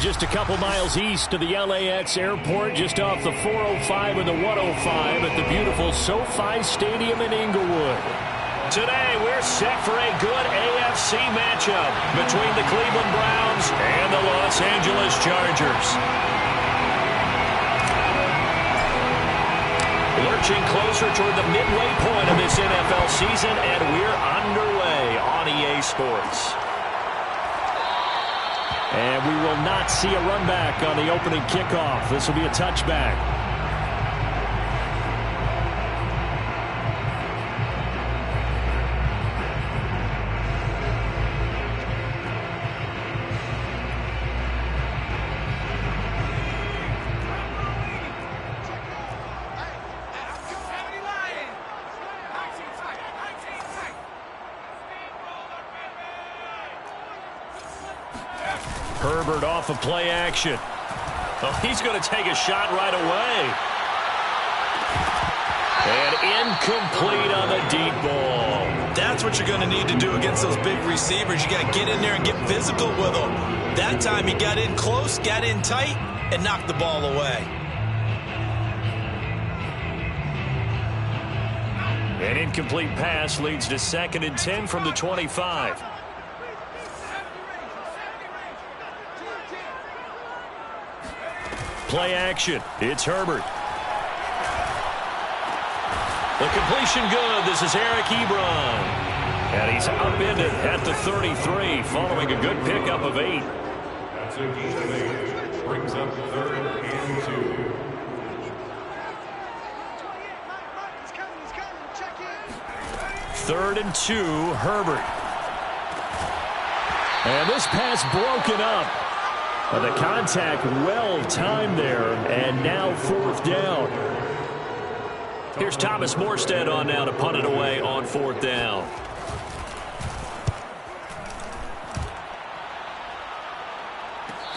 just a couple miles east of the LAX airport, just off the 405 and the 105 at the beautiful SoFi Stadium in Inglewood. Today, we're set for a good AFC matchup between the Cleveland Browns and the Los Angeles Chargers. Lurching closer toward the midway point of this NFL season, and we're underway on EA Sports. And we will not see a run back on the opening kickoff. This will be a touchback. Herbert off of play action. Oh, he's going to take a shot right away. And incomplete on the deep ball. That's what you're going to need to do against those big receivers. You got to get in there and get physical with them. That time he got in close, got in tight, and knocked the ball away. An incomplete pass leads to 2nd and 10 from the 25. Play action. It's Herbert. The completion good. This is Eric Ebron. And he's upended at the 33 following a good pickup of 8. That's a gain of 8. Brings up 3rd and 2. Third and 2, Herbert. And this pass broken up. The contact well timed there, and now 4th down. Here's Thomas Morstead on now to punt it away on 4th down.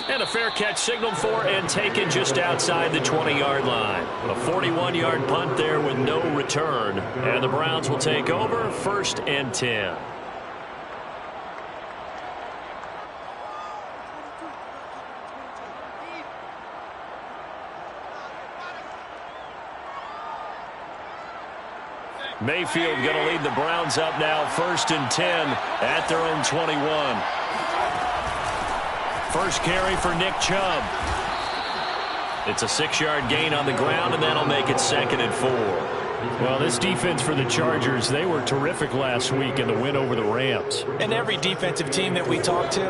And a fair catch signaled for and taken just outside the 20-yard line. A 41-yard punt there with no return. And the Browns will take over 1st and 10. Mayfield going to lead the Browns up now, 1st and 10 at their own 21. First carry for Nick Chubb. It's a 6-yard gain on the ground, and that'll make it 2nd and 4. Well, this defense for the Chargers, they were terrific last week in the win over the Rams. And every defensive team that we talk to,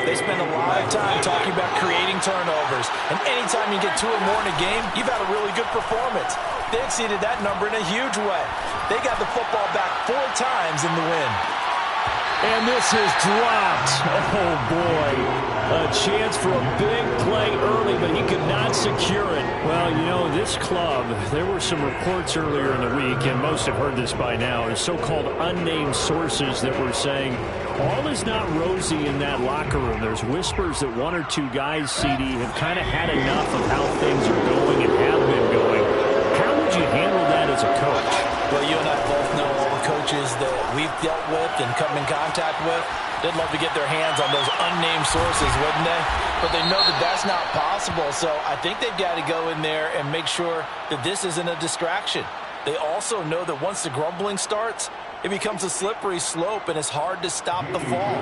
they spend a lot of time talking about creating turnovers. And anytime you get 2 or more in a game, you've had a really good performance. They exceeded that number in a huge way. They got the football back 4 times in the win. And this is dropped. Oh, boy. A chance for a big play early, but he could not secure it. Well, you know, this club, there were some reports earlier in the week, and most have heard this by now, the so-called unnamed sources that were saying all is not rosy in that locker room. There's whispers that 1 or 2 guys, CD, have kind of had enough of how things are going and have been going. How would you handle that as a coach? Well, you and I both know all the coaches that we've dealt with and come in contact with. They'd love to get their hands on those unnamed sources, wouldn't they? But they know that that's not possible, so I think they've got to go in there and make sure that this isn't a distraction. They also know that once the grumbling starts, it becomes a slippery slope, and it's hard to stop the fall.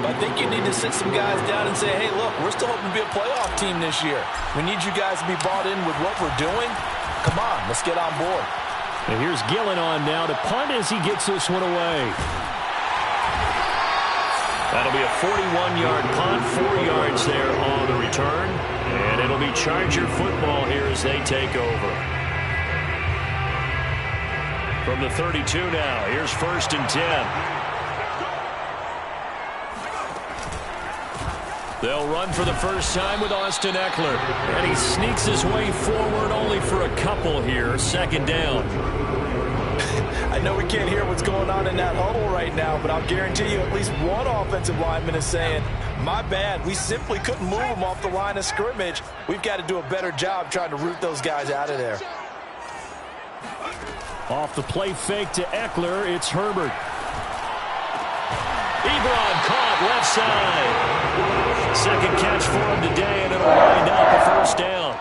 But I think you need to sit some guys down and say, hey, look, we're still hoping to be a playoff team this year. We need you guys to be bought in with what we're doing. Come on, let's get on board. And here's Gillen on now to punt as he gets this one away. That'll be a 41-yard punt, 4 yards there on the return. And it'll be Charger football here as they take over. From the 32 now, here's 1st and 10. They'll run for the first time with Austin Eckler. And he sneaks his way forward only for a couple here. 2nd down. I know we can't hear what's going on in that huddle right now, but I'll guarantee you at least one offensive lineman is saying, my bad, we simply couldn't move them off the line of scrimmage. We've got to do a better job trying to root those guys out of there. Off the play fake to Eckler, it's Herbert. Ebron caught left side. Second catch for him today, and it'll wind up a first down.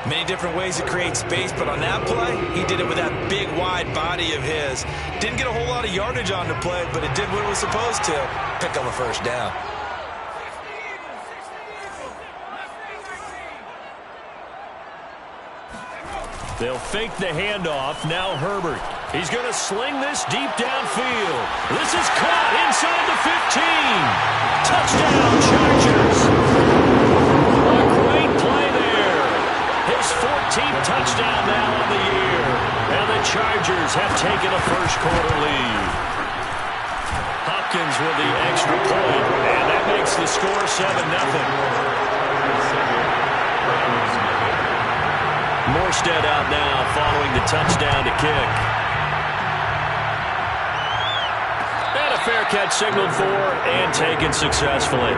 Many different ways to create space, but on that play, he did it with that big, wide body of his. Didn't get a whole lot of yardage on the play, but it did what it was supposed to. Pick up a first down. They'll fake the handoff. Now Herbert. He's going to sling this deep downfield. This is caught inside the 15. Touchdown, Chargers. A great play there. His 14th touchdown now on the year. And the Chargers have taken a first-quarter lead. Hopkins with the extra point, and that makes the score 7-0. Morstead out now following the touchdown to kick. And a fair catch signaled for and taken successfully.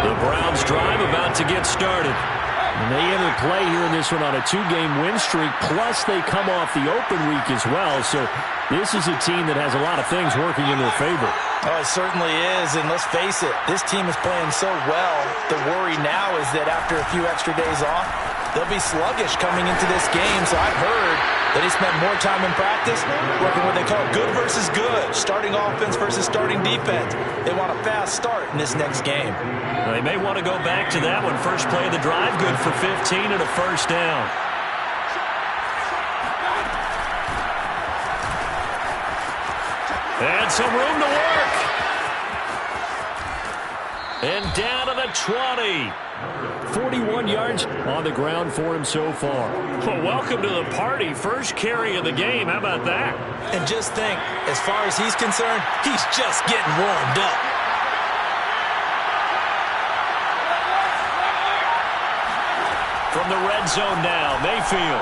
The Browns drive about to get started. And they enter play here in this one on a 2-game win streak, plus they come off the open week as well. So this is a team that has a lot of things working in their favor. Oh, it certainly is, and let's face it, this team is playing so well. The worry now is that after a few extra days off, they'll be sluggish coming into this game. So I've heard that he spent more time in practice working what they call good versus good, starting offense versus starting defense. They want a fast start in this next game. Well, they may want to go back to that one. First play of the drive, good for 15 and a first down. And some room to work. And down to the 20. 41 yards on the ground for him so far. Well, welcome to the party. First carry of the game. How about that? And just think, as far as he's concerned, he's just getting warmed up. From the red zone now, Mayfield.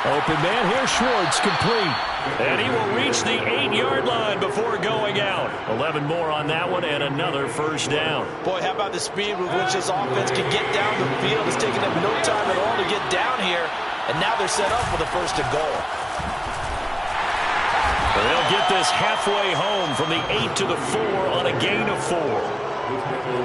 Open man here, Schwartz, complete. And he will reach the 8-yard line before going out. 11 more on that one and another first down. Boy, how about the speed with which this offense can get down the field? It's taken them no time at all to get down here. And now they're set up for the first and goal. They'll get this halfway home from the 8 to the 4 on a gain of 4.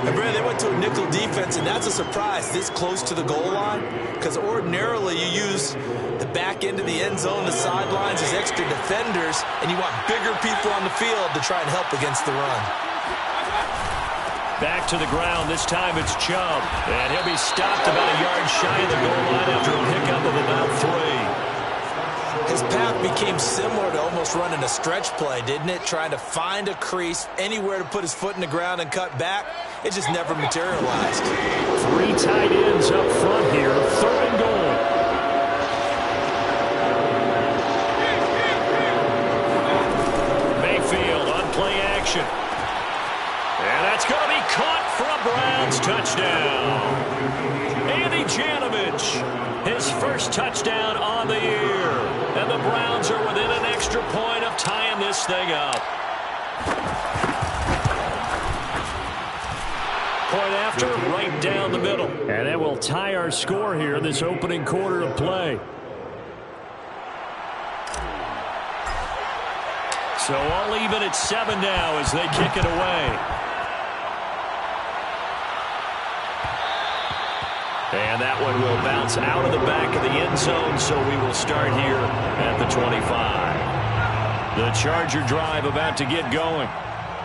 And Brad, they went to a nickel defense, and that's a surprise this close to the goal line, because ordinarily you use the back end of the end zone, the sidelines as extra defenders, and you want bigger people on the field to try and help against the run. Back to the ground. This time it's Chubb, and he'll be stopped about a yard shy of the goal line after a pickup of about 3. His path became similar to almost running a stretch play, didn't it? Trying to find a crease, anywhere to put his foot in the ground and cut back. It just never materialized. 3 tight ends up front here. 3rd and goal. Mayfield on play action. And that's going to be caught for a Browns touchdown. Andy Janovich, his first touchdown on the year. And the Browns are within an extra point of tying this thing up. Point after, right down the middle. And that will tie our score here, this opening quarter of play. So all even at 7 now as they kick it away. And that one will bounce out of the back of the end zone, so we will start here at the 25. The Charger drive about to get going.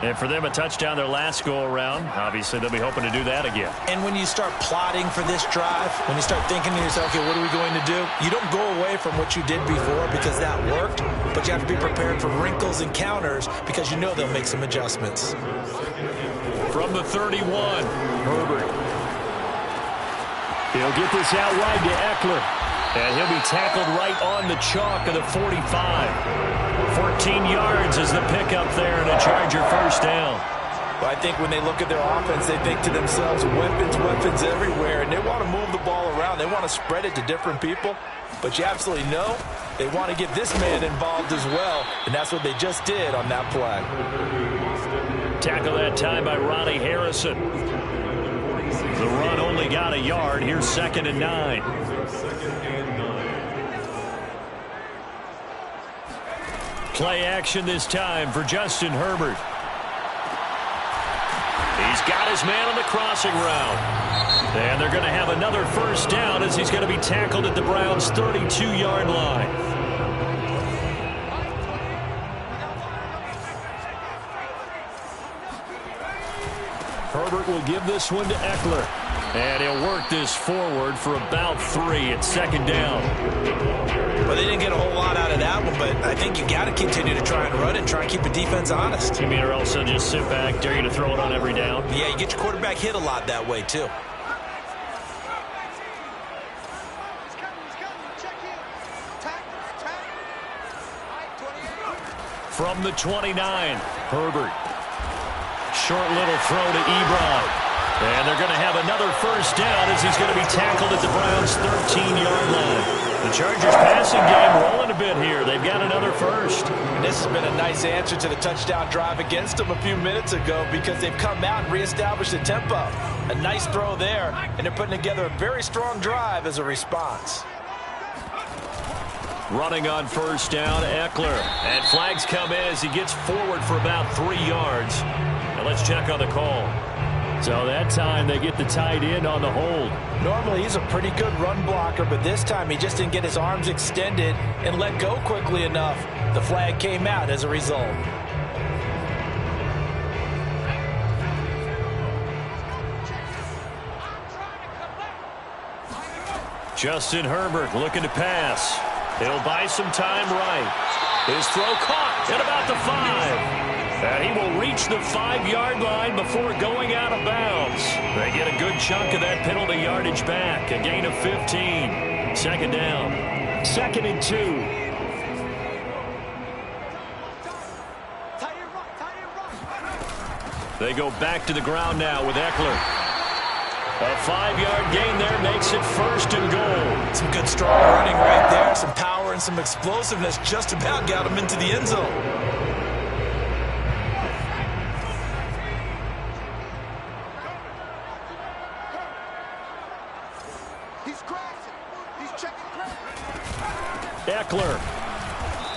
And for them, a touchdown their last go-around. Obviously, they'll be hoping to do that again. And when you start plotting for this drive, when you start thinking to yourself, okay, what are we going to do? You don't go away from what you did before because that worked, but you have to be prepared for wrinkles and counters because you know they'll make some adjustments. From the 31, Herbert. He'll get this out wide to Eckler. And he'll be tackled right on the chalk of the 45. 14 yards is the pickup there and a Charger first down. Well, I think when they look at their offense, they think to themselves, weapons everywhere, and they want to move the ball around. They want to spread it to different people. But you absolutely know they want to get this man involved as well, and that's what they just did on that play. Tackle that time by Ronnie Harrison. The run only got a yard. Here's 2nd and 9. Play action this time for Justin Herbert. He's got his man on the crossing route. And they're going to have another first down as he's going to be tackled at the Browns' 32-yard line. Herbert will give this one to Eckler. And he'll work this forward for about 3 at second down. Well, they didn't get a whole lot out of that one, but I think you got to continue to try and run and try and keep the defense honest. You mean or else they'll just sit back, dare you to throw it on every down? Yeah, you get your quarterback hit a lot that way, too. From the 29, Herbert. Short little throw to Ebron. And they're going to have another first down as he's going to be tackled at the Browns' 13-yard line. The Chargers passing game rolling a bit here. They've got another first. And this has been a nice answer to the touchdown drive against them a few minutes ago because they've come out and reestablished the tempo. A nice throw there, and they're putting together a very strong drive as a response. Running on first down, Eckler. And flags come in as he gets forward for about 3 yards. Now let's check on the call. So that time they get the tight end on the hold. Normally he's a pretty good run blocker, but this time he just didn't get his arms extended and let go quickly enough. The flag came out as a result. Justin Herbert looking to pass. He'll buy some time right. His throw caught at about the 5. And he will reach the 5-yard line before going out of bounds. They get a good chunk of that penalty yardage back. A gain of 15. Second down. 2nd and 2. They go back to the ground now with Eckler. A 5-yard gain there makes it 1st and goal. Some good strong running right there. Some power and some explosiveness just about got him into the end zone. Eckler.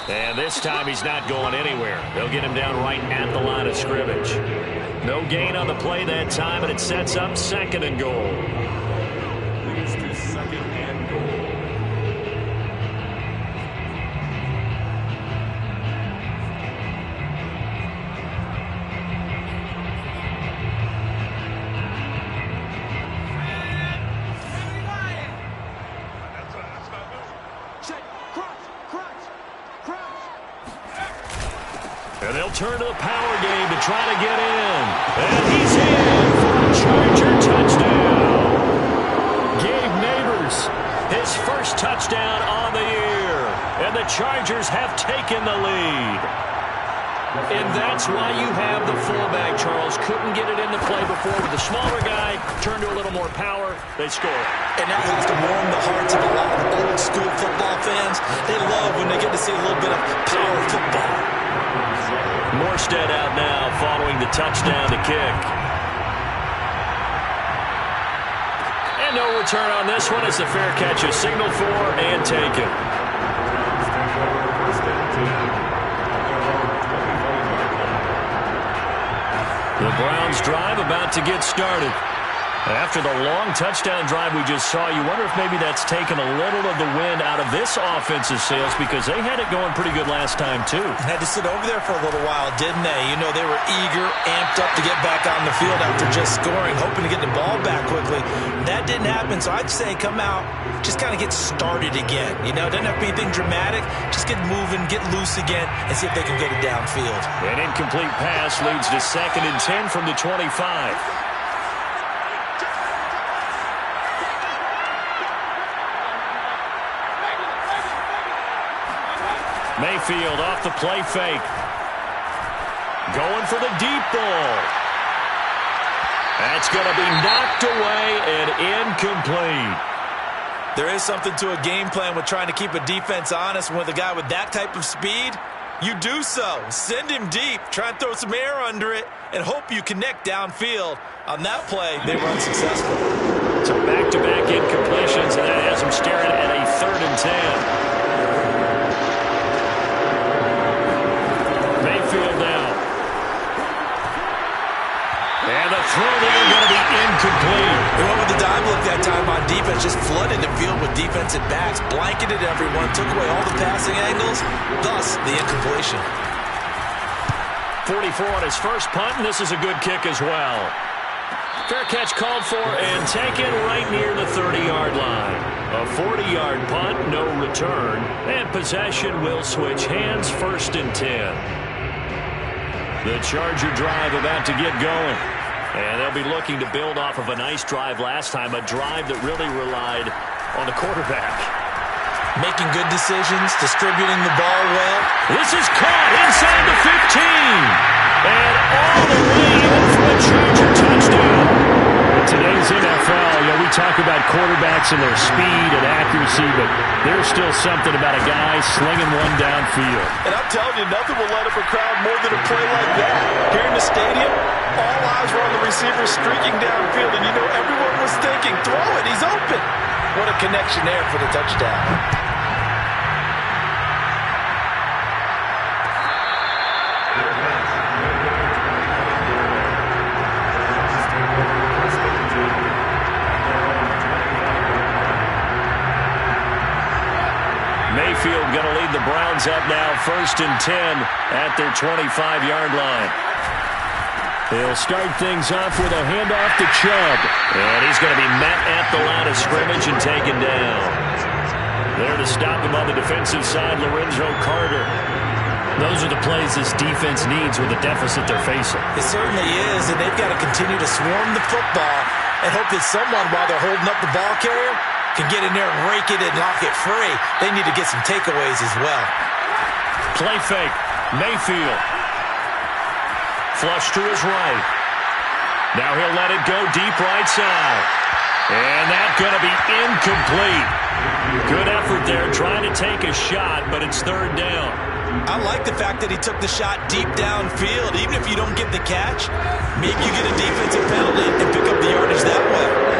And this time he's not going anywhere. They'll get him down right at the line of scrimmage. No gain on the play that time, and it sets up 2nd and goal. Leads to 2nd and goal. And they'll turn to the power game to try to get in. And he's in for a Charger touchdown. Gabe Neighbors, his first touchdown on the year. And the Chargers have taken the lead. And that's why you have the fullback, Charles. Couldn't get it into play before with the smaller guy. Turned to a little more power. They score. And that has to warm the hearts of a lot of old school football fans. They love when they get to see a little bit of power football. Morstead out now following the touchdown to kick. And no return on this one as the fair catch is signaled for and taken. The Browns drive about to get started. After the long touchdown drive we just saw, you wonder if maybe that's taken a little of the wind out of this offensive sails because they had it going pretty good last time, too. Had to sit over there for a little while, didn't they? You know, they were eager, amped up to get back on the field after just scoring, hoping to get the ball back quickly. That didn't happen, so I'd say come out, just kind of get started again. You know, doesn't have to be anything dramatic. Just get moving, get loose again, and see if they can get it downfield. An incomplete pass leads to 2nd and 10 from the 25. Mayfield off the play fake. Going for the deep ball. That's going to be knocked away and incomplete. There is something to a game plan with trying to keep a defense honest. With a guy with that type of speed, you do so. Send him deep. Try and throw some air under it and hope you connect downfield. On that play, they were unsuccessful. So back-to-back incompletions, and that has them staring at a 3rd and 10. defense just flooded the field with defensive backs, blanketed everyone, took away all the passing angles, thus the incompletion. 44 on his first punt, and this is a good kick as well. Fair catch called for and taken right near the 30-yard line. A 40-yard punt, no return, and possession will switch hands, 1st and 10. The Charger drive about to get going. And they'll be looking to build off of a nice drive last time, a drive that really relied on the quarterback. Making good decisions, distributing the ball well. This is caught inside the 15. And all the way in for a Charger touchdown. In today's NFL, we talk about quarterbacks and their speed and accuracy, but there's still something about a guy slinging one downfield. And I'm telling you, nothing will light up a crowd more than a play like that. Here in the stadium, all eyes were on the receiver streaking downfield, and everyone was thinking, throw it, he's open. What a connection there for the touchdown. Mayfield going to lead the Browns up now, 1st and 10 at their 25-yard line. He'll start things off with a handoff to Chubb. And he's going to be met at the line of scrimmage and taken down. There to stop him on the defensive side, Lorenzo Carter. Those are the plays this defense needs with the deficit they're facing. It certainly is, and they've got to continue to swarm the football and hope that someone, while they're holding up the ball carrier, can get in there and rake it and knock it free. They need to get some takeaways as well. Play fake. Mayfield. Flush to his right. Now he'll let it go deep right side. And that's going to be incomplete. Good effort there trying to take a shot, but it's 3rd down. I like the fact that he took the shot deep downfield. Even if you don't get the catch, maybe you get a defensive penalty and pick up the yardage that way.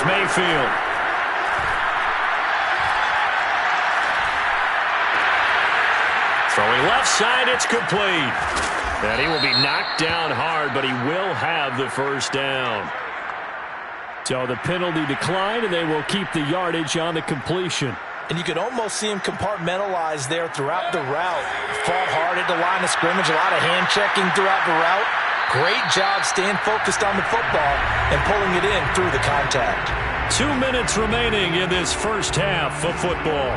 Mayfield. Throwing left side, it's complete. And he will be knocked down hard, but he will have the 1st down. So the penalty declined, and they will keep the yardage on the completion. And you could almost see him compartmentalize there throughout the route. Fought hard at the line of scrimmage, a lot of hand checking throughout the route. Great job staying focused on the football and pulling it in through the contact. 2 minutes remaining in this first half of football.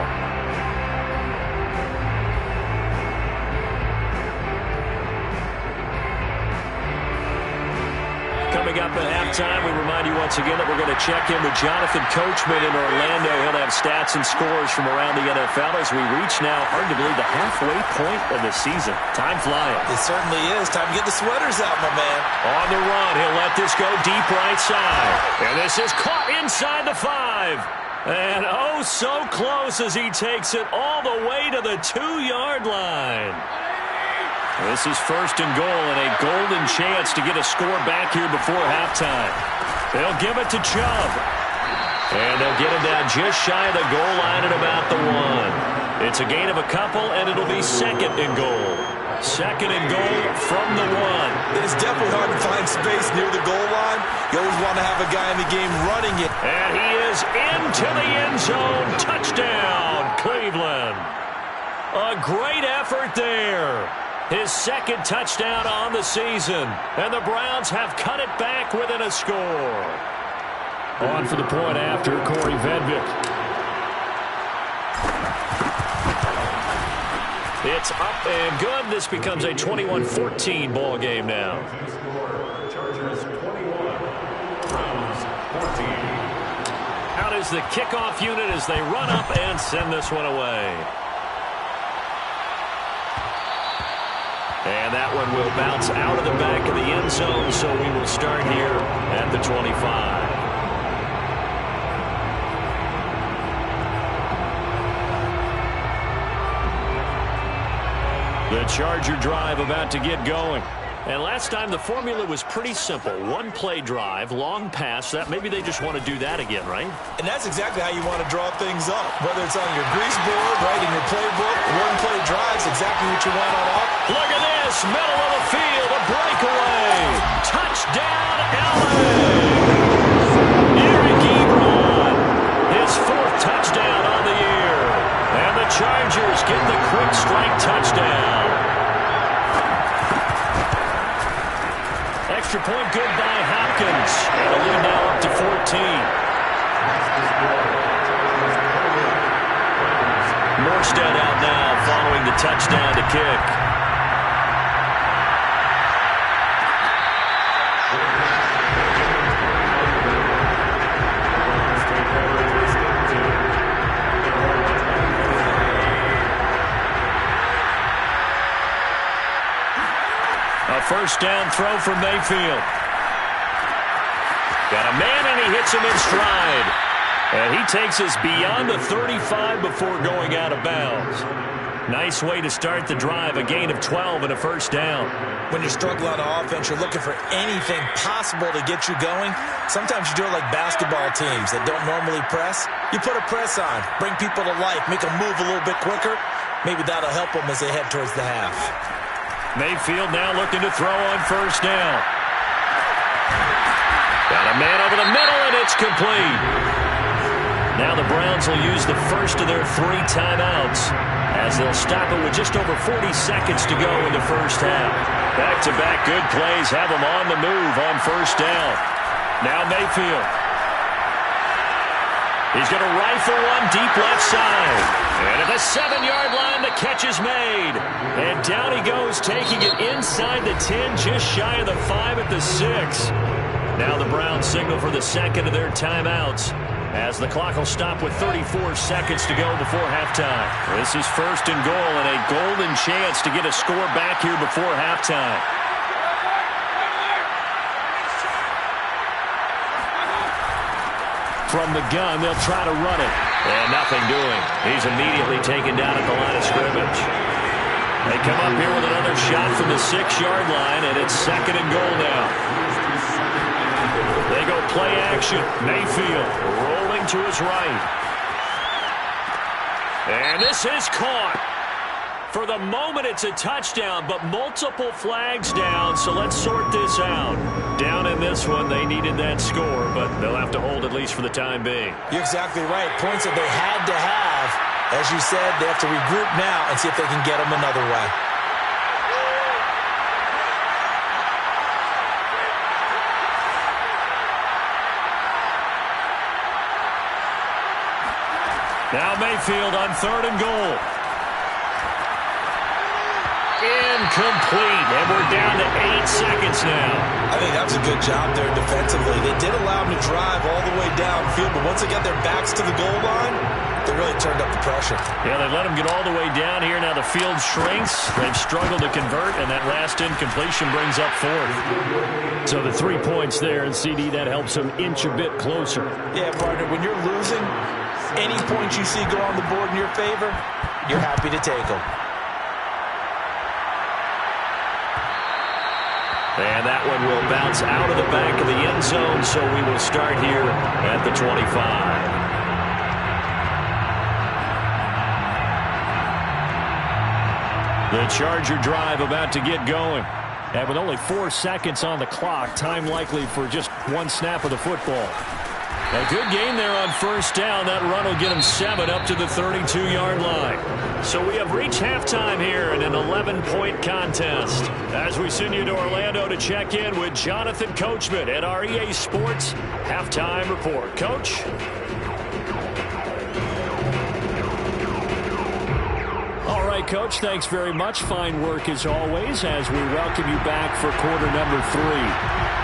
Coming up at halftime, we remind you once again that we're going to check in with Jonathan Coachman in Orlando. He'll have stats and scores from around the NFL as we reach now, hard to believe, the halfway point of the season. Time flying. It certainly is. Time to get the sweaters out, my man. On the run, he'll let this go deep right side. And this is caught inside the 5. And oh, so close as he takes it all the way to the 2-yard line. This is 1st and goal and a golden chance to get a score back here before halftime. They'll give it to Chubb. And they'll get him down just shy of the goal line at about the 1. It's a gain of a couple, and it'll be 2nd and goal. 2nd and goal from the 1. It is definitely hard to find space near the goal line. You always want to have a guy in the game running it. And he is into the end zone. Touchdown, Cleveland. A great effort there. His 2nd touchdown on the season. And the Browns have cut it back within a score. On for the point after, Corey Vedvik. It's up and good. This becomes a 21-14 ball game now. Chargers 21, Browns 14. Out is the kickoff unit as they run up and send this one away. And that one will bounce out of the back of the end zone, so we will start here at the 25. The Charger drive about to get going. And last time the formula was pretty simple. One play drive, long pass. That maybe they just want to do that again, right? And that's exactly how you want to draw things up. Whether it's on your grease board, right, in your playbook, one play drives exactly what you want on off. Look at this, middle of the field, a breakaway. Touchdown, LA. Eric Ebron, his 4th touchdown on the year. And the Chargers get the quick strike touchdown. Extra point good by Hopkins. And a lead now up to 14. Morstead out now following the touchdown to kick. A first down throw from Mayfield. Got a man, and he hits him in stride. And he takes us beyond the 35 before going out of bounds. Nice way to start the drive, a gain of 12 and a first down. When you're struggling on offense, you're looking for anything possible to get you going. Sometimes you do it like basketball teams that don't normally press. You put a press on, bring people to life, make them move a little bit quicker. Maybe that'll help them as they head towards the half. Mayfield now looking to throw on first down. Got a man over the middle, and it's complete. Now the Browns will use the first of their 3 timeouts as they'll stop it with just over 40 seconds to go in the first half. Back-to-back good plays have them on the move on first down. Now Mayfield. He's going to rifle one deep left side. And at the 7-yard line, the catch is made. And down he goes, taking it inside the 10, just shy of the 5 at the 6. Now the Browns signal for the second of their timeouts, as the clock will stop with 34 seconds to go before halftime. This is first and goal, and a golden chance to get a score back here before halftime. From the gun, they'll try to run it. And nothing doing. He's immediately taken down at the line of scrimmage. They come up here with another shot from the 6-yard line, and it's second and goal now. They go play action. Mayfield rolling to his right. And this is caught. For the moment, it's a touchdown, but multiple flags down, so let's sort this out. Down in this one, they needed that score, but they'll have to hold at least for the time being. You're exactly right. Points that they had to have. As you said, they have to regroup now and see if they can get them another way. Now Mayfield on third and goal. Incomplete, and we're down to 8 seconds now. I think that was a good job there defensively. They did allow them to drive all the way downfield, but once they got their backs to the goal line, they really turned up the pressure. Yeah, they let them get all the way down here. Now the field shrinks. They've struggled to convert, and that last incompletion brings up 4th. So the 3 points there, and CD, that helps them inch a bit closer. Yeah, partner, when you're losing, any points you see go on the board in your favor, you're happy to take them. And that one will bounce out of the back of the end zone, so we will start here at the 25. The Charger drive about to get going. And with only 4 seconds on the clock, time likely for just 1 snap of the football. A good game there on first down. That run will get him 7 up to the 32-yard line. So we have reached halftime here in an 11-point contest. As we send you to Orlando to check in with Jonathan Coachman at our EA Sports Halftime Report. Coach? All right, Coach, thanks very much. Fine work as always as we welcome you back for quarter number 3.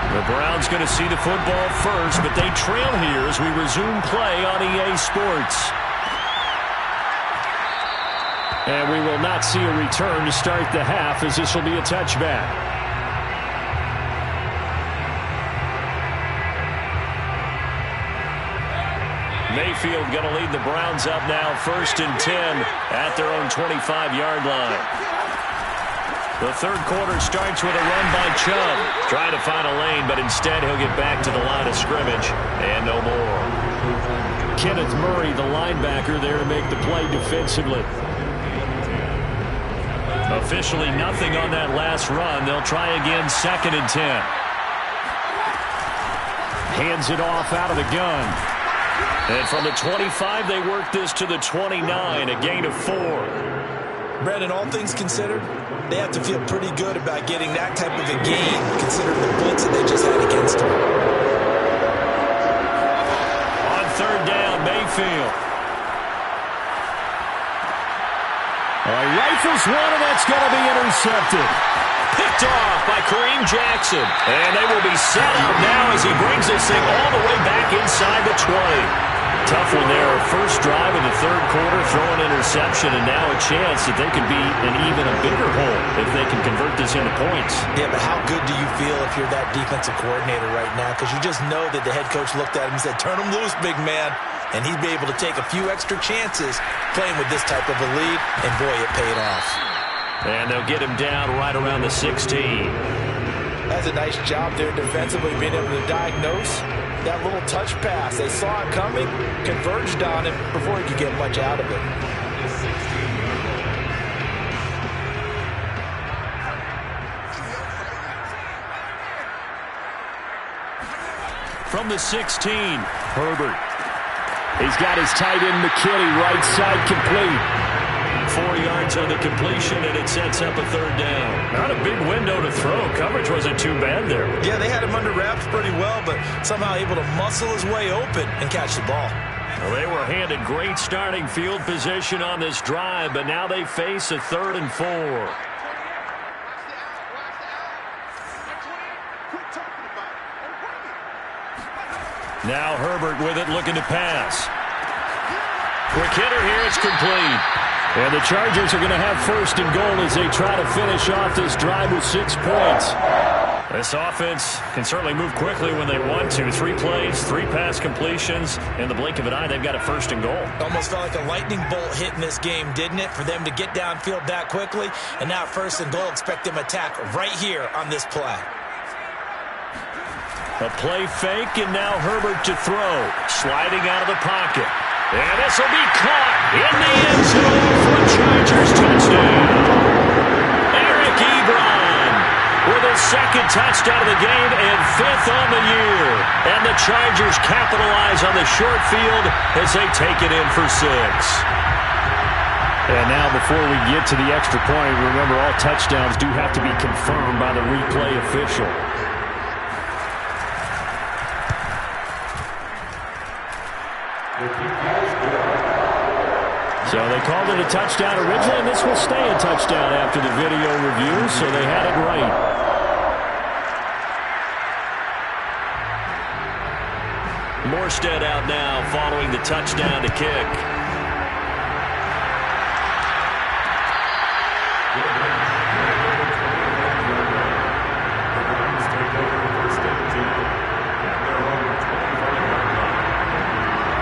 The Browns going to see the football first, but they trail here as we resume play on EA Sports. And we will not see a return to start the half, as this will be a touchback. Mayfield going to lead the Browns up now, 1st and 10 at their own 25-yard line. The third quarter starts with a run by Chubb. Trying to find a lane, but instead he'll get back to the line of scrimmage. And no more. Kenneth Murray, the linebacker, there to make the play defensively. Officially nothing on that last run. They'll try again, 2nd and 10. Hands it off out of the gun. And from the 25, they work this to the 29, a gain of 4. Brandon, all things considered, they have to feel pretty good about getting that type of a gain, considering the blitz that they just had against them. On 3rd down, Mayfield. Rifles one, and that's going to be intercepted. Picked off by Kareem Jackson. And they will be set up now as he brings this thing all the way back inside the 20. Tough one there. First drive in the 3rd quarter, throw an interception, and now a chance that they could be in even a bigger hole if they can convert this into points. Yeah, but how good do you feel if you're that defensive coordinator right now? Because you just know that the head coach looked at him and said, turn him loose, big man. And he'd be able to take a few extra chances playing with this type of a lead, and boy, it paid off. And they'll get him down right around the 16. That's a nice job there defensively, being able to diagnose that little touch pass. They saw it coming, converged on it before he could get much out of it. From the 16, Herbert. He's got his tight end McKinney, right side complete. 4 yards on the completion, and it sets up a 3rd down. Not a big window to throw. Coverage wasn't too bad there. Yeah, they had him under wraps pretty well, but somehow able to muscle his way open and catch the ball. Well, they were handed great starting field position on this drive, but now they face a 3rd and 4. Now Herbert with it, looking to pass. Quick hitter here, it's complete. And the Chargers are going to have 1st and goal as they try to finish off this drive with 6 points. This offense can certainly move quickly when they want to. 3 plays, 3 pass completions. In the blink of an eye, they've got a 1st and goal. Almost felt like a lightning bolt hit in this game, didn't it? For them to get downfield that quickly. And now 1st and goal, expect them to attack right here on this play. A play fake, and now Herbert to throw. Sliding out of the pocket. And this will be caught in the end zone for a Chargers touchdown. Eric Ebron with his 2nd touchdown of the game and 5th on the year. And the Chargers capitalize on the short field as they take it in for 6. And now before we get to the extra point, remember all touchdowns do have to be confirmed by the replay official. So they called it a touchdown originally, and this will stay a touchdown after the video review, so they had it right. Morstead out now following the touchdown to kick.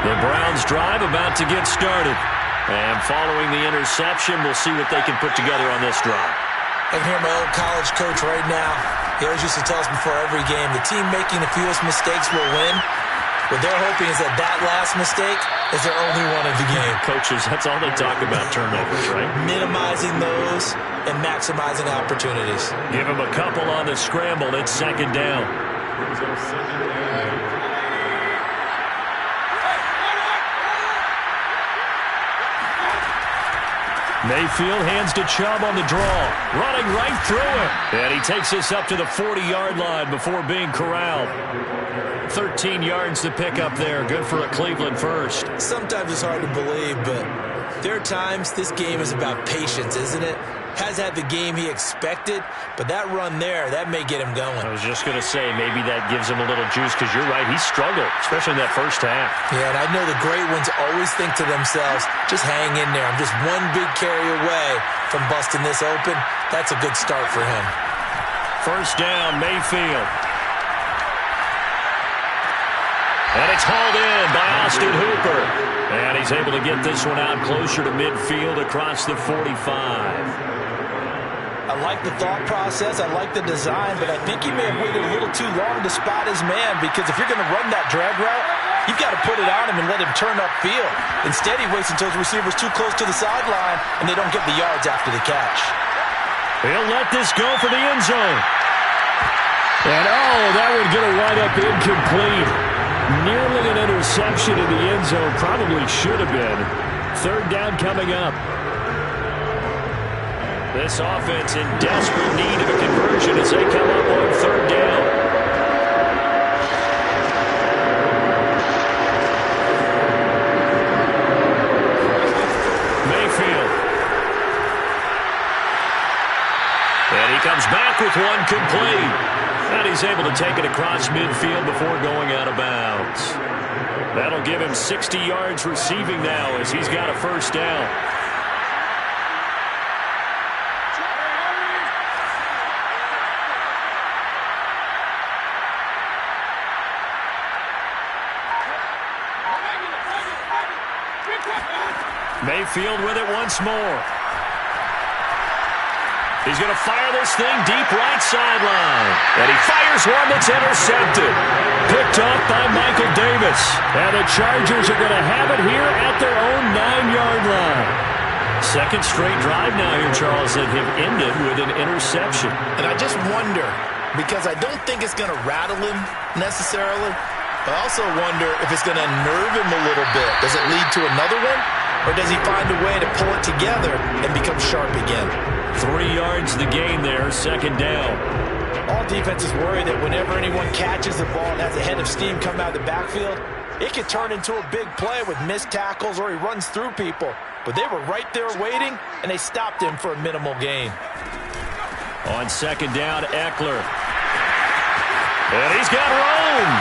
The Browns drive about to get started. And following the interception, we'll see what they can put together on this drive. I can hear my old college coach right now. He always used to tell us before every game, the team making the fewest mistakes will win. What they're hoping is that that last mistake is their only one of the game. Coaches, that's all they talk about, turnovers, right? Minimizing those and maximizing opportunities. Give them a couple on the scramble. It's 2nd down. Mayfield hands to Chubb on the draw. Running right through him. And he takes this up to the 40-yard line before being corralled. 13 yards to pick up there. Good for a Cleveland first. Sometimes it's hard to believe, but there are times this game is about patience, isn't it? Has had the game he expected, but that run there, that may get him going. I was just going to say, maybe that gives him a little juice, because you're right, he struggled, especially in that first half. Yeah, and I know the great ones always think to themselves, just hang in there. I'm just one big carry away from busting this open. That's a good start for him. 1st down, Mayfield. And it's hauled in by Austin Hooper. And he's able to get this one out closer to midfield across the 45. I like the thought process. I like the design, but I think he may have waited a little too long to spot his man, because if you're going to run that drag route, you've got to put it on him and let him turn upfield. Instead, he waits until his receiver's too close to the sideline, and they don't get the yards after the catch. He'll let this go for the end zone. And, that one going to wind up incomplete. Nearly an interception in the end zone. Probably should have been. Third down coming up. This offense in desperate need of a conversion as they come up on third down. Mayfield. And he comes back with one complete. And he's able to take it across midfield before going out of bounds. That'll give him 60 yards receiving now as he's got a first down. Mayfield with it once more. He's going to fire this thing deep right sideline. And he fires one that's intercepted. Picked off by Michael Davis. And the Chargers are going to have it here at their own 9-yard line. Second straight drive now here, Charles, that have ended with an interception. And I just wonder, because I don't think it's going to rattle him necessarily, I also wonder if it's going to unnerve him a little bit. Does it lead to another one? Or does he find a way to pull it together and become sharp again? 3 yards the gain there, second down. All defenses worry that whenever anyone catches the ball and has a head of steam come out of the backfield, it could turn into a big play with missed tackles or he runs through people. But they were right there waiting, and they stopped him for a minimal gain. On second down, Eckler. And he's got room.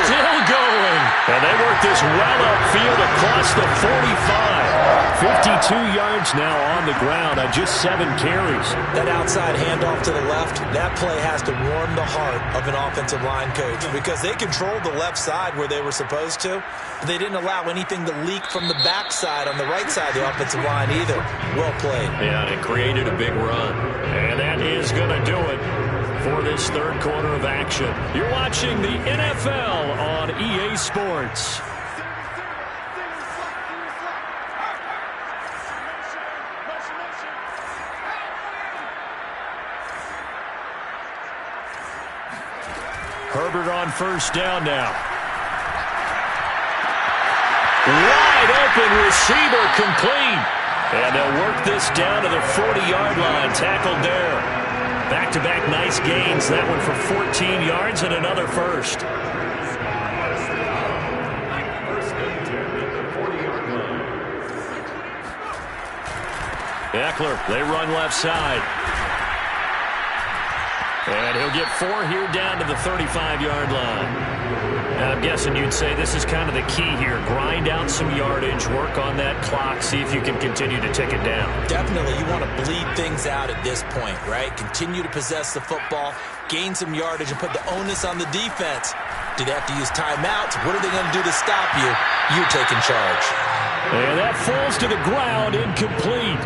Still going. And they work this well upfield across the 45. 52 yards now on the ground on just 7 carries. That outside handoff to the left, that play has to warm the heart of an offensive line coach because they controlled the left side where they were supposed to, but they didn't allow anything to leak from the backside on the right side of the offensive line either. Well played. Yeah, and it created a big run. And that is going to do it for this third quarter of action. You're watching the NFL on EA Sports. Herbert on first down now. Wide open receiver complete. And they'll work this down to the 40-yard line. Tackled there. Back-to-back nice gains. That one for 14 yards and another first. Eckler, they run left side. And he'll get 4 here down to the 35-yard line. I'm guessing you'd say this is kind of the key here. Grind out some yardage, work on that clock, see if you can continue to tick it down. Definitely, you want to bleed things out at this point, right? Continue to possess the football, gain some yardage, and put the onus on the defense. Do they have to use timeouts? What are they going to do to stop you? You're taking charge. And that falls to the ground, incomplete.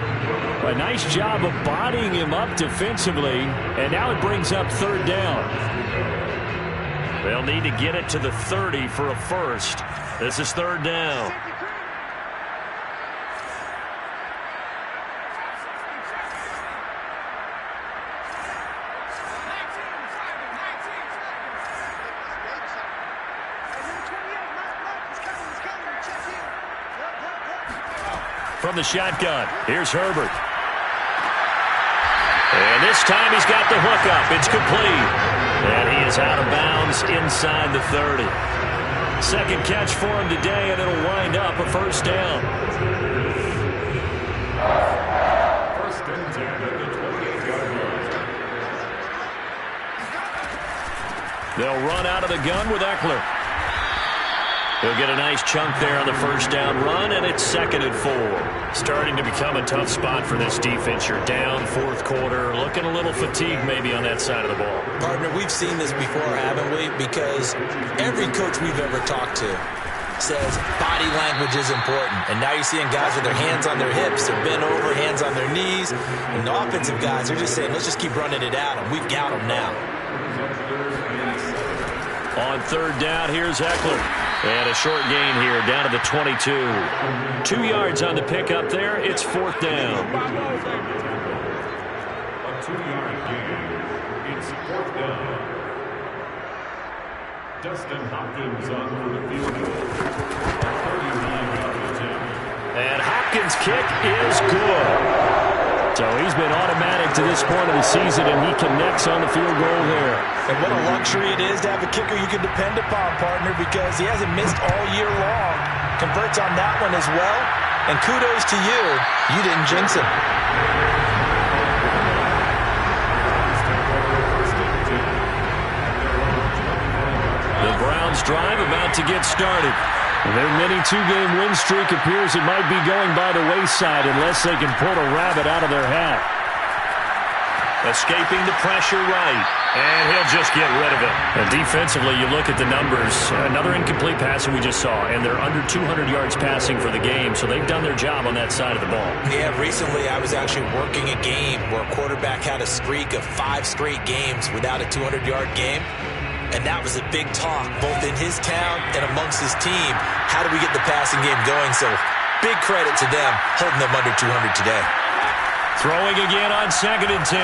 A nice job of bodying him up defensively, and now it brings up third down. They'll need to get it to the 30 for a first. This is third down. From the shotgun, here's Herbert. And this time he's got the hook up. It's complete. And he is out of bounds inside the 30. Second catch for him today, and it'll wind up a first down. First and 10 at the 28-yard line. They'll run out of the gun with Eckler. He'll get a nice chunk there on the first down run, and it's 2nd and 4. Starting to become a tough spot for this defense. You're down fourth quarter, looking a little fatigued maybe on that side of the ball. Partner, we've seen this before, haven't we? Because every coach we've ever talked to, says body language is important. And now you're seeing guys with their hands on their hips. They're bent over, hands on their knees. And the offensive guys are just saying, let's just keep running it at them. We've got them now. On third down, here's Eckler. And a short gain here, down to the 22. 2 yards on the pickup there. It's fourth down. A 2-yard gain. It's fourth down. Dustin Hopkins on for the field goal. 39-yard attempt. And Hopkins' kick is good. So he's been automatic to this point of the season, and he connects on the field goal there. And what a luxury it is to have a kicker you can depend upon, partner, because he hasn't missed all year long. Converts on that one as well. And kudos to you. You didn't jinx him. The Browns drive about to get started. Their mini 2-game win streak appears it might be going by the wayside unless they can pull a rabbit out of their hat. Escaping the pressure right, and he'll just get rid of it. And defensively, you look at the numbers. Another incomplete passing we just saw, and they're under 200 yards passing for the game, so they've done their job on that side of the ball. Yeah, recently I was actually working a game where a quarterback had a streak of 5 straight games without a 200-yard game. And that was a big talk, both in his town and amongst his team. How do we get the passing game going? So big credit to them, holding them under 200 today. Throwing again on 2nd and 10.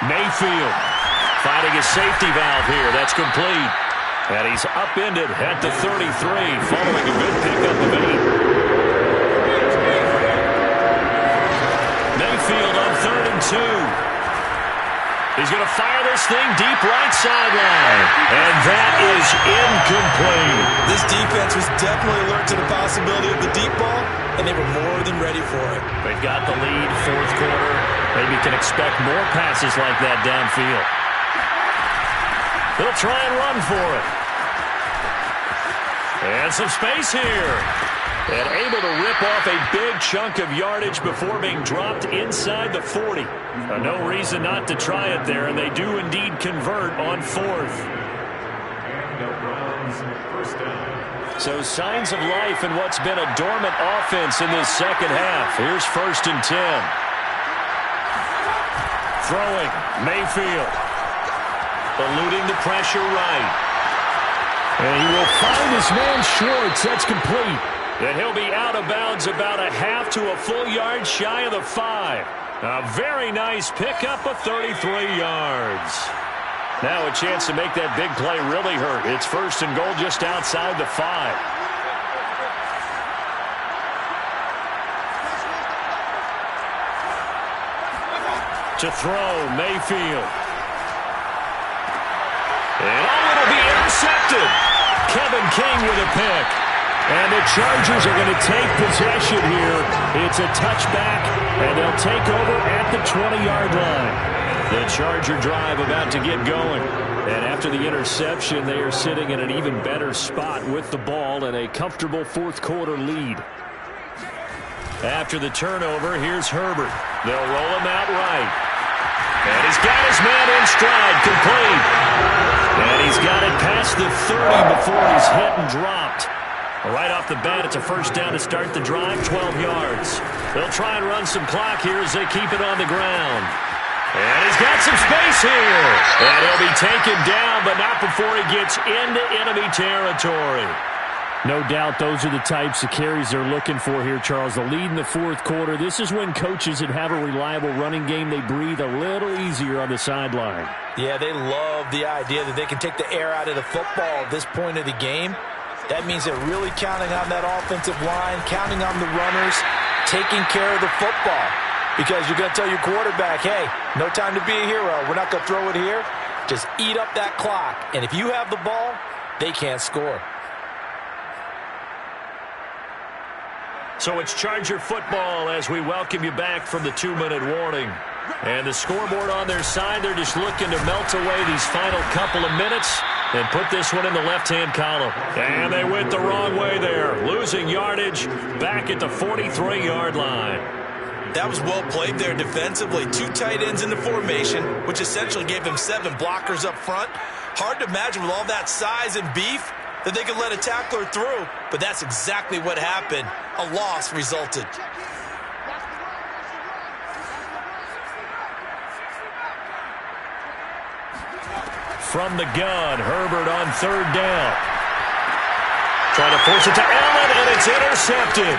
Mayfield finding a safety valve here. That's complete. And he's upended at the 33, following a good pickup of 8. Mayfield on 3rd and 2. He's going to fire this thing deep right sideline. And that is incomplete. This defense was definitely alert to the possibility of the deep ball, and they were more than ready for it. They've got the lead, fourth quarter. Maybe can expect more passes like that downfield. They'll try and run for it. And some space here. And able to rip off a big chunk of yardage before being dropped inside the 40. No reason not to try it there, and they do indeed convert on 4th. And the Browns first down. So signs of life in what's been a dormant offense in this second half. Here's 1st and 10. Throwing, Mayfield. Eluding the pressure right. And he will find his man Schwartz. That's complete. And he'll be out of bounds about a half to a full yard shy of the 5. A very nice pickup of 33 yards. Now a chance to make that big play really hurt. It's 1st and goal just outside the 5. To throw, Mayfield. And it'll be intercepted. Kevin King with a pick. And the Chargers are going to take possession here. It's a touchback, and they'll take over at the 20-yard line. The Charger drive about to get going. And after the interception, they are sitting in an even better spot with the ball and a comfortable fourth quarter lead. After the turnover, here's Herbert. They'll roll him out right. And he's got his man in stride, complete. And he's got it past the 30 before he's hit and dropped. Right off the bat, it's a first down to start the drive, 12 yards. They'll try and run some clock here as they keep it on the ground. And he's got some space here. And he'll be taken down, but not before he gets into enemy territory. No doubt those are the types of carries they're looking for here, Charles. The lead in the fourth quarter. This is when coaches that have a reliable running game, they breathe a little easier on the sideline. Yeah, they love the idea that they can take the air out of the football at this point of the game. That means they're really counting on that offensive line, counting on the runners, taking care of the football. Because you're going to tell your quarterback, hey, no time to be a hero. We're not going to throw it here. Just eat up that clock. And if you have the ball, they can't score. So it's Charger football as we welcome you back from the 2-minute warning. And the scoreboard on their side, they're just looking to melt away these final couple of minutes and put this one in the left-hand column. And they went the wrong way there, losing yardage back at the 43-yard line. That was well played there defensively. 2 tight ends in the formation, which essentially gave them 7 blockers up front. Hard to imagine with all that size and beef, that they could let a tackler through, but that's exactly what happened. A loss resulted. From the gun, Herbert on third down. Trying to force it to Allen, and it's intercepted.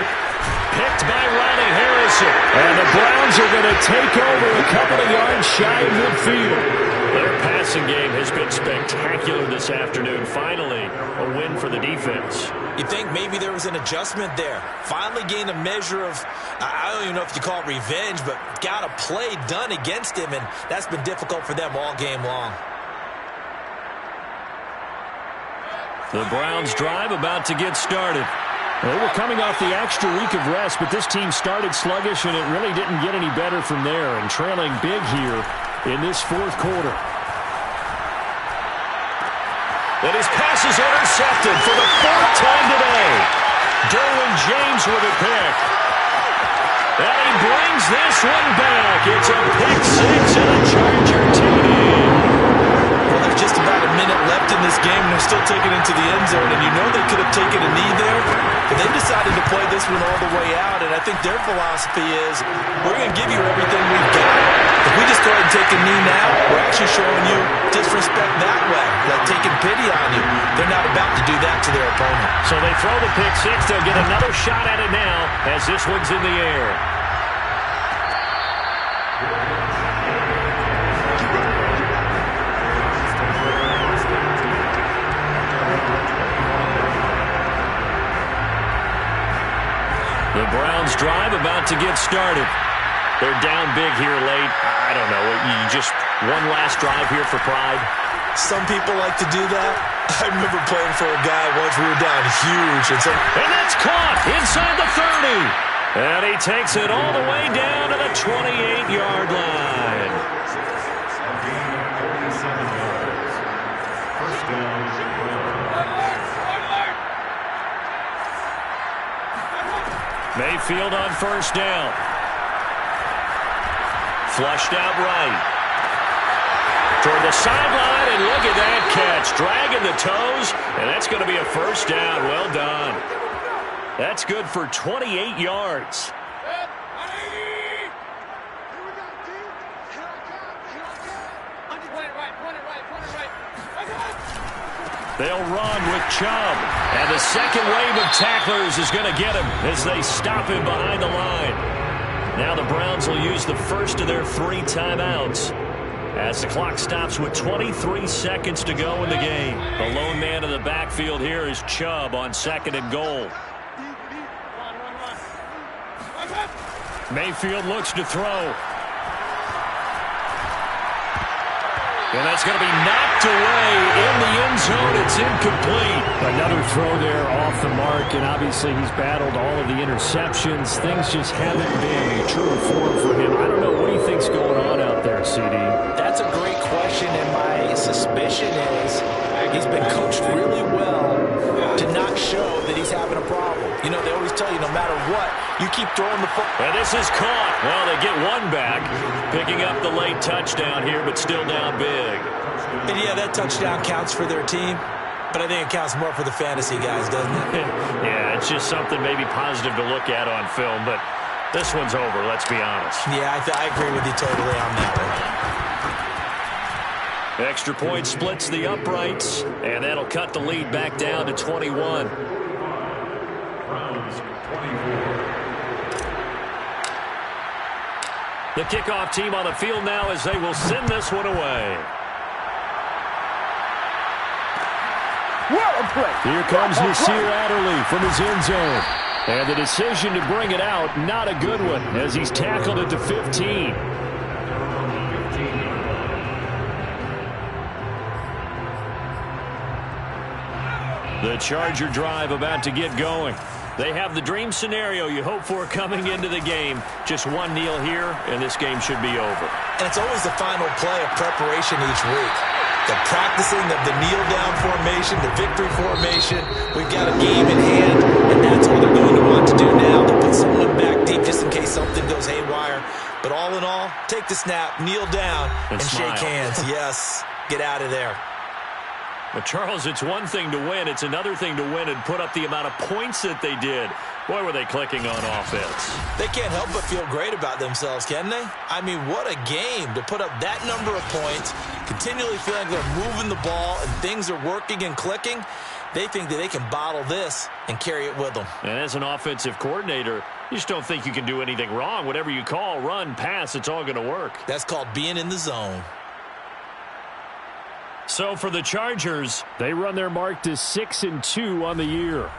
Picked by Ronnie Harrison. And the Browns are going to take over a couple of yards shy of midfield. Their passing game has been spectacular this afternoon. Finally, a win for the defense. You think maybe there was an adjustment there. Finally gained a measure of, I don't even know if you call it revenge, but got a play done against him, and that's been difficult for them all game long. The Browns drive about to get started. Well, we're coming off the extra week of rest, but this team started sluggish, and it really didn't get any better from there, and trailing big here in this fourth quarter. And his pass is intercepted for the fourth time today. Derwin James with a pick. And he brings this one back. It's a pick six and a Charger TD. Well, there's just about a minute left in this game, and they're still taking it into the end zone, and you know they could have taken a knee there, but they decided to play this one all the way out, and I think their philosophy is, we're going to give you everything we've got. If we just go ahead and take a knee now, we're actually showing you disrespect that way, like taking pity on you. They're not about to do that to their opponent. So they throw the pick six. They'll get another shot at it now as this one's in the air. The Browns drive about to get started. They're down big here late. I don't know. You just one last drive here for pride. Some people like to do that. I remember playing for a guy once. We were down huge. And that's caught inside the 30. And he takes it all the way down to the 28-yard line. First down. Mayfield on first down. Flushed out right. Toward the sideline, and look at that catch. Dragging the toes, and that's going to be a first down. Well done. That's good for 28 yards. They'll run with Chubb. And the second wave of tacklers is going to get him as they stop him behind the line. Now the Browns will use the first of their 3 timeouts as the clock stops with 23 seconds to go in the game. The lone man in the backfield here is Chubb on second and goal. Mayfield looks to throw. And that's going to be knocked away in the end zone. It's incomplete. Another throw there off the mark, and obviously he's battled all of the interceptions. Things just haven't been true form for him. I don't know. What do you think's going on out there, CD? That's a great question, and my suspicion is he's been coached really well to not show that he's having a problem. You know, they always tell you no matter what, you keep throwing the football. And this is caught. Well, they get one back, picking up the late touchdown here, but still down big. And yeah, that touchdown counts for their team, but I think it counts more for the fantasy guys, doesn't it? Yeah, it's just something maybe positive to look at on film, but this one's over, let's be honest. Yeah, I agree with you totally on that one. Extra point splits the uprights, and that'll cut the lead back down to 21. Browns 24. The kickoff team on the field now as they will send this one away. What a play! Here comes Nasir Adderley from his end zone. And the decision to bring it out, not a good one, as he's tackled at the 15. The Charger drive about to get going. They have the dream scenario you hope for coming into the game. Just one kneel here, and this game should be over. And it's always the final play of preparation each week. The practicing of the kneel-down formation, the victory formation. We've got a game in hand, and that's what they're going to want to do now. To put someone back deep just in case something goes haywire. But all in all, take the snap, kneel down, and shake hands. Yes, get out of there. But, Charles, it's one thing to win. It's another thing to win and put up the amount of points that they did. Boy, were they clicking on offense. They can't help but feel great about themselves, can they? I mean, what a game to put up that number of points, continually feeling they're moving the ball and things are working and clicking. They think that they can bottle this and carry it with them. And as an offensive coordinator, you just don't think you can do anything wrong. Whatever you call, run, pass, it's all going to work. That's called being in the zone. So for the Chargers, they run their mark to 6-2 on the year.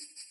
you.